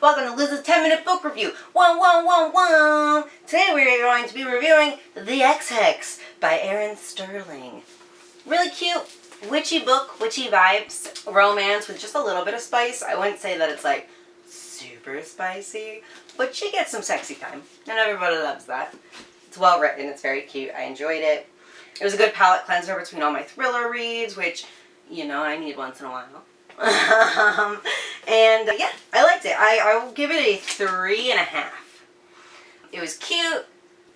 Welcome to Liz's 10-minute book review. Wah. Today we're going to be reviewing The Ex Hex by Erin Sterling. Really cute, witchy book, witchy vibes, romance with just a little bit of spice. I wouldn't say that it's like super spicy, but she gets some sexy time, and everybody loves that. It's well written, it's very cute, I enjoyed it. It was a good palate cleanser between all my thriller reads, which, you know, I need once in a while. Yeah, I liked it. I will give it a 3.5. It was cute,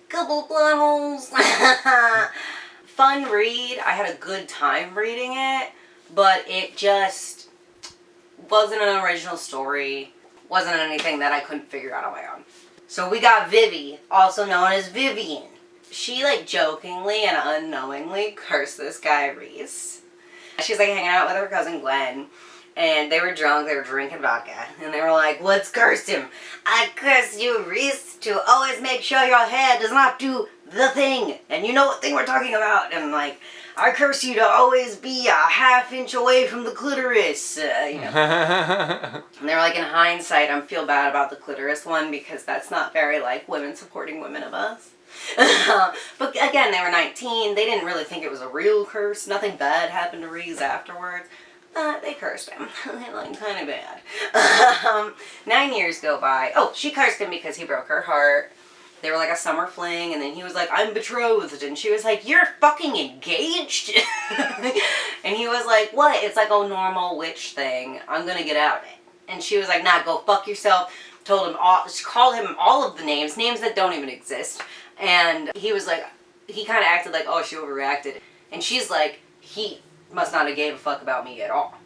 couple plot holes, fun read. I had a good time reading it, but it just wasn't an original story, wasn't anything that I couldn't figure out on my own. So we got Vivi, also known as Vivian. She like jokingly and unknowingly cursed this guy Reese. She's like hanging out with her cousin Gwen, and they were drunk, they were drinking vodka, and they were like, "What's cursed him? I curse you, Reese, to always make sure your hair does not do the thing, and you know what thing we're talking about." And like, "I curse you to always be a half-inch away from the clitoris," you know. And they were like, in hindsight, I feel bad about the clitoris one, because that's not very like women supporting women of us. But again, they were 19, they didn't really think it was a real curse, nothing bad happened to Reese afterwards. They cursed him. They like kind of bad. 9 years go by. Oh, she cursed him because he broke her heart. They were like a summer fling, and then he was like, "I'm betrothed," and she was like, "You're fucking engaged?" And he was like, "What?" It's like a normal witch thing. "I'm gonna get out of it." And she was like, "Nah, go fuck yourself." She called him all of the names that don't even exist. And he was like, he kind of acted like, oh, she overreacted. And she's like, he must not have gave a fuck about me at all.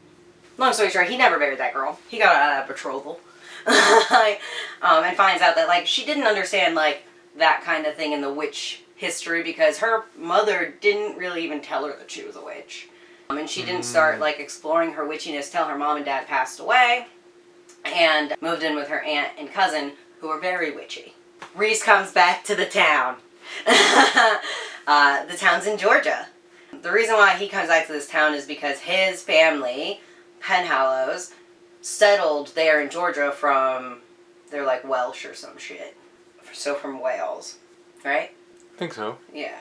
Long story short, he never married that girl. He got out of that betrothal. And finds out that, like, she didn't understand, like, that kind of thing in the witch history, because her mother didn't really even tell her that she was a witch. And she didn't start, like, exploring her witchiness till her mom and dad passed away, and moved in with her aunt and cousin, who were very witchy. Reese comes back to the town. The town's in Georgia. The reason why he comes back to this town is because his family, Penhallows, settled there in Georgia from, they're like Welsh or some shit. So from Wales, right? I think so. Yeah,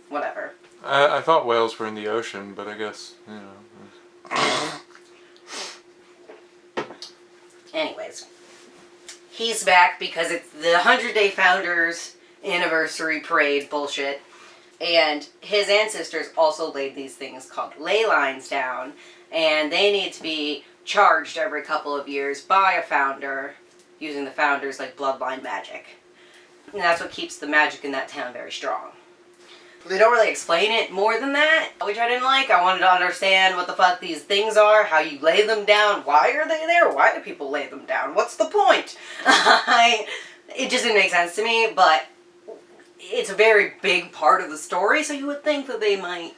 whatever. I thought whales were in the ocean, but I guess, you know. Anyways, he's back because it's the 100-day Founders Anniversary Parade bullshit. And his ancestors also laid these things called ley lines down, and they need to be charged every couple of years by a founder, using the founders like bloodline magic. And that's what keeps the magic in that town very strong. They don't really explain it more than that, which I didn't like. I wanted to understand what the fuck these things are, how you lay them down, why are they there, why do people lay them down, what's the point? It just didn't make sense to me, but it's a very big part of the story, so you would think that they might.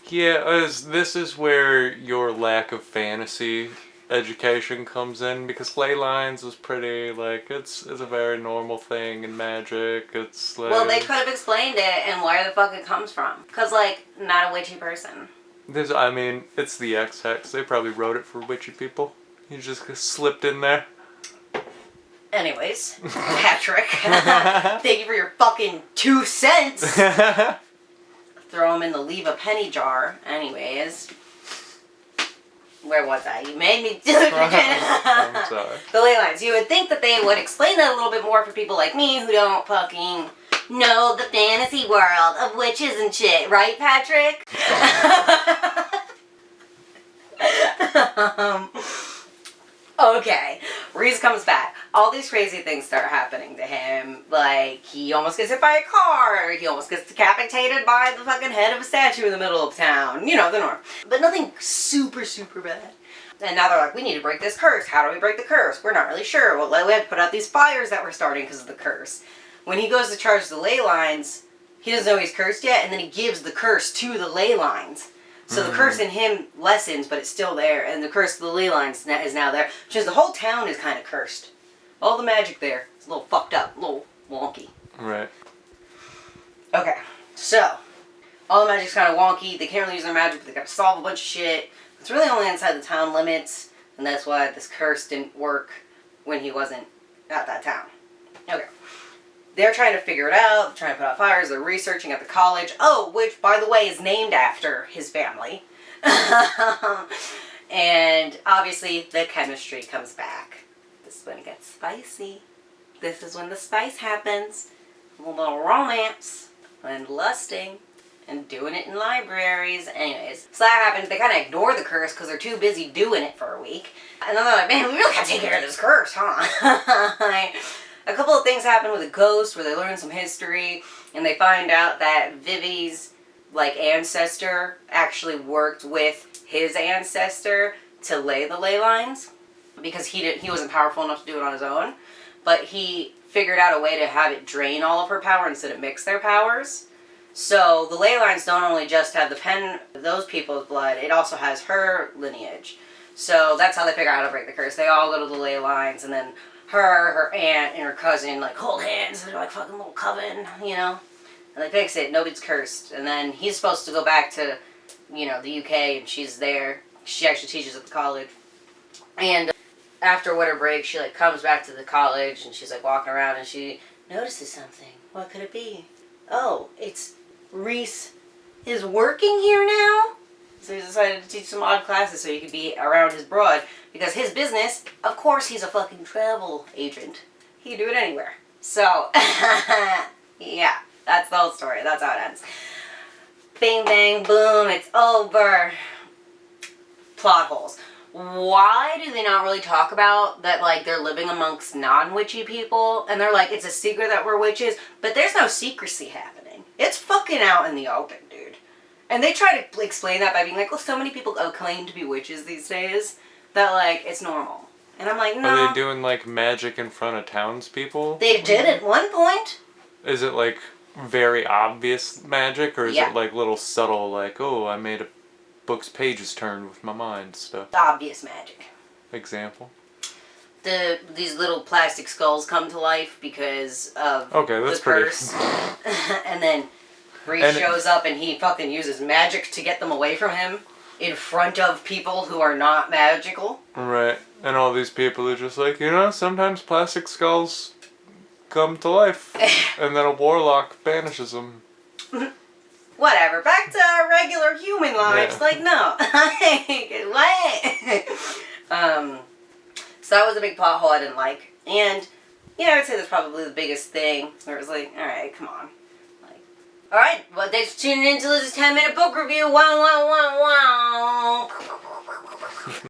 Yeah, this is where your lack of fantasy education comes in, because ley lines is pretty, like, it's a very normal thing in magic. It's like, well, they could have explained it and where the fuck it comes from. Because, like, not a witchy person. I mean, it's the Ex Hex. They probably wrote it for witchy people. You just slipped in there. Anyways, Patrick, thank you for your fucking 2 cents. Throw them in the leave a penny jar. Anyways. Where was I? You made me do it again. I'm sorry. The ley lines. You would think that they would explain that a little bit more for people like me who don't fucking know the fantasy world of witches and shit. Right, Patrick? Okay. Reese comes back. All these crazy things start happening to him. Like, he almost gets hit by a car. He almost gets decapitated by the fucking head of a statue in the middle of town. You know, the norm. But nothing super, super bad. And now they're like, we need to break this curse. How do we break the curse? We're not really sure. Well, we have to put out these fires that we're starting because of the curse. When he goes to charge the ley lines, he doesn't know he's cursed yet, and then he gives the curse to the ley lines. So the curse in him lessens, but it's still there, and the curse of the ley lines is now there. Which is the whole town is kind of cursed. All the magic there is a little fucked up, a little wonky. Right. Okay, so all the magic's kind of wonky. They can't really use their magic, but they got to solve a bunch of shit. It's really only inside the town limits, and that's why this curse didn't work when he wasn't at that town. Okay. They're trying to figure it out, trying to put out fires, they're researching at the college. Oh, which, by the way, is named after his family. And obviously the chemistry comes back. This is when it gets spicy. This is when the spice happens. A little romance and lusting and doing it in libraries. Anyways, so that happens. They kind of ignore the curse because they're too busy doing it for a week. And then they're like, man, we really gotta take care of this curse, huh? A couple of things happen with a ghost where they learn some history and they find out that Vivi's ancestor actually worked with his ancestor to lay the ley lines because he wasn't powerful enough to do it on his own, but he figured out a way to have it drain all of her power instead of mix their powers. So the ley lines don't only just have those people's blood, it also has her lineage. So that's how they figure out how to break the curse. They all go to the ley lines, and then her aunt, and her cousin hold hands, and they're like fucking little coven, and they fix it. Nobody's cursed. And then he's supposed to go back to, the UK, and she's there. She actually teaches at the college. And after winter break, she comes back to the college, and she's walking around, and she notices something. What could it be? Oh, it's Reese is working here now. So he decided to teach some odd classes so he could be around his broad. Because his business, of course, he's a fucking travel agent. He can do it anywhere. So, yeah, that's the whole story. That's how it ends. Bing, bang, boom, it's over. Plot holes. Why do they not really talk about that, they're living amongst non-witchy people? And they're like, it's a secret that we're witches. But there's no secrecy happening. It's fucking out in the open, dude. And they try to explain that by being like, well, so many people claim to be witches these days that, it's normal. And I'm like, no. Are they doing, magic in front of townspeople? They did at one point. Is it, very obvious magic? Or is it, little subtle, oh, I made a book's pages turn with my mind stuff? Obvious magic. Example? These little plastic skulls come to life because of the curse. And then Reese shows up and he fucking uses magic to get them away from him in front of people who are not magical. Right. And all these people are just sometimes plastic skulls come to life. And then a warlock banishes them. Whatever. Back to our regular human lives. Yeah. No. What? So that was a big plot hole I didn't like. And, I would say that's probably the biggest thing. Where it was alright, come on. Alright, well, thanks for tuning in to Liz's 10-minute book review. Wow, wow, wow, wow.